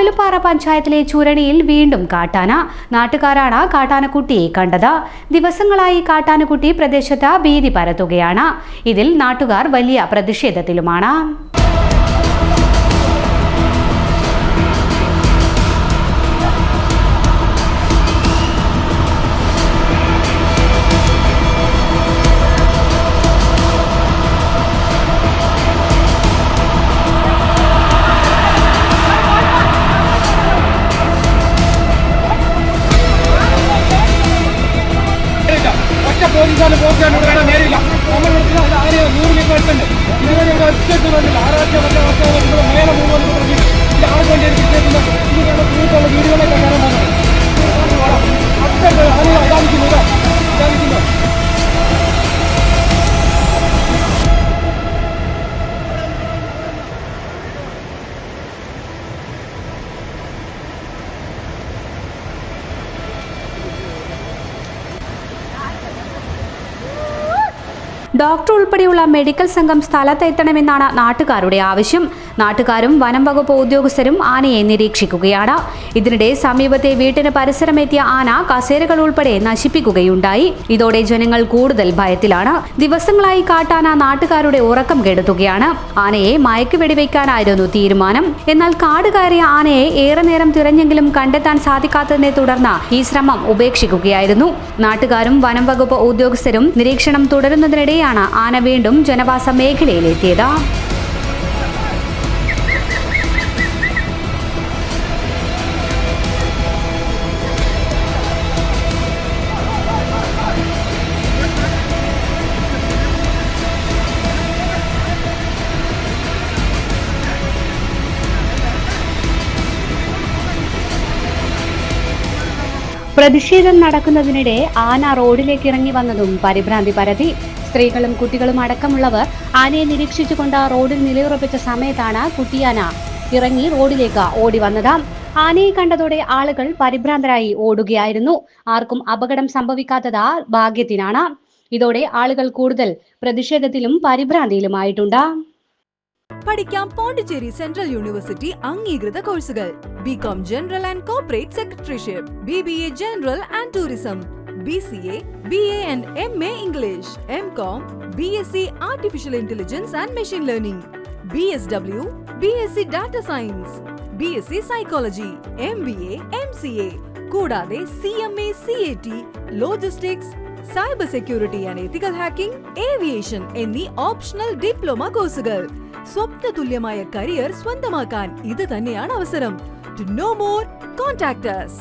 കവലുപ്പാറ പഞ്ചായത്തിലെ ചുരണിയിൽ വീണ്ടും കാട്ടാന. നാട്ടുകാരാണ് കാട്ടാനക്കുട്ടിയെ കണ്ടത്. ദിവസങ്ങളായി കാട്ടാനക്കുട്ടി പ്രദേശത്ത് ഭീതി പരത്തുകയാണ്. ഇതിൽ നാട്ടുകാർ വലിയ പ്രതിഷേധത്തിലുമാണ്. നേരില്ല നമ്മൾ ആരെയോ 100 മീറ്റർ എടുത്തുണ്ട്. ഇതിനെ ഒറ്റ ആറാഴ്ച മേലെ പോകുമെന്ന് ആർക്ക് വേണ്ടി പൂത്തുള്ള വീടുകളൊക്കെ കാണാൻ പോകുന്നത് അതായിരിക്കുന്നത്. ഡോക്ടർ ഉൾപ്പെടെയുള്ള മെഡിക്കൽ സംഘം സ്ഥലത്തെത്തണമെന്നാണ് നാട്ടുകാരുടെ ആവശ്യം. നാട്ടുകാരും വനം വകുപ്പ് ഉദ്യോഗസ്ഥരും ആനയെ നിരീക്ഷിക്കുകയാണ്. ഇതിനിടെ സമീപത്തെ വീട്ടിന് പരിസരമെത്തിയ ആന കസേരകൾ ഉൾപ്പെടെ നശിപ്പിക്കുകയുണ്ടായി. ഇതോടെ ജനങ്ങൾ കൂടുതൽ ഭയത്തിലാണ്. ദിവസങ്ങളായി കാട്ടാന നാട്ടുകാരുടെ ഉറക്കം കെടുത്തുകയാണ്. ആനയെ മയക്ക് വെടിവെക്കാനായിരുന്നു തീരുമാനം. എന്നാൽ കാട് കയറിയ ആനയെ ഏറെ നേരം തിരഞ്ഞെങ്കിലും കണ്ടെത്താൻ സാധിക്കാത്തതിനെ തുടർന്ന് ഈ ശ്രമം ഉപേക്ഷിക്കുകയായിരുന്നു. നാട്ടുകാരും വനം വകുപ്പ് ഉദ്യോഗസ്ഥരും നിരീക്ഷണം തുടരുന്നതിനിടെ ആന വീണ്ടും ജനവാസ മേഖലയിലെത്തിയത്. പ്രതിഷേധം നടക്കുന്നതിനിടെ ആന റോഡിലേക്ക് ഇറങ്ങി വന്നതും പരിഭ്രാന്തി പരത്തി. സ്ത്രീകളും കുട്ടികളും അടക്കമുള്ളവർ ആനയെ നിരീക്ഷിച്ചുകൊണ്ട് റോഡിൽ നിലയുറപ്പിച്ച സമയത്താണ് കുട്ടിയാന ഇറങ്ങി റോഡിലേക്ക് ഓടി വന്നത്. ആനയെ കണ്ടതോടെ ആളുകൾ പരിഭ്രാന്തരായി ഓടുകയായിരുന്നു. ആർക്കും അപകടം സംഭവിക്കാത്തത് ഭാഗ്യത്തിനാണ്. ഇതോടെ ആളുകൾ കൂടുതൽ പ്രതിഷേധത്തിലും പരിഭ്രാന്തിയിലുമായിട്ടുണ്ട്. പഠിക്കാം പോണ്ടിച്ചേരി സെൻട്രൽ യൂണിവേഴ്സിറ്റി അംഗീകൃത കോഴ്സുകൾ. BCom general and corporate secretaryship, BBA general and tourism, BCA, BA and MA English, MCom, BSc Artificial Intelligence and Machine Learning, BSW, BSc Data Science, BSc Psychology, MBA, MCA, കൂടാതെ CMA, CAT, Logistics, Cyber Security and Ethical Hacking, Aviation എന്നീ optional diploma കോഴ്സുകൾ. സ്വപ്ന തുല്യമായ career സ്വന്തമാക്കാൻ ഇത് തന്നെയാണ് അവസരം. To know more, contact us.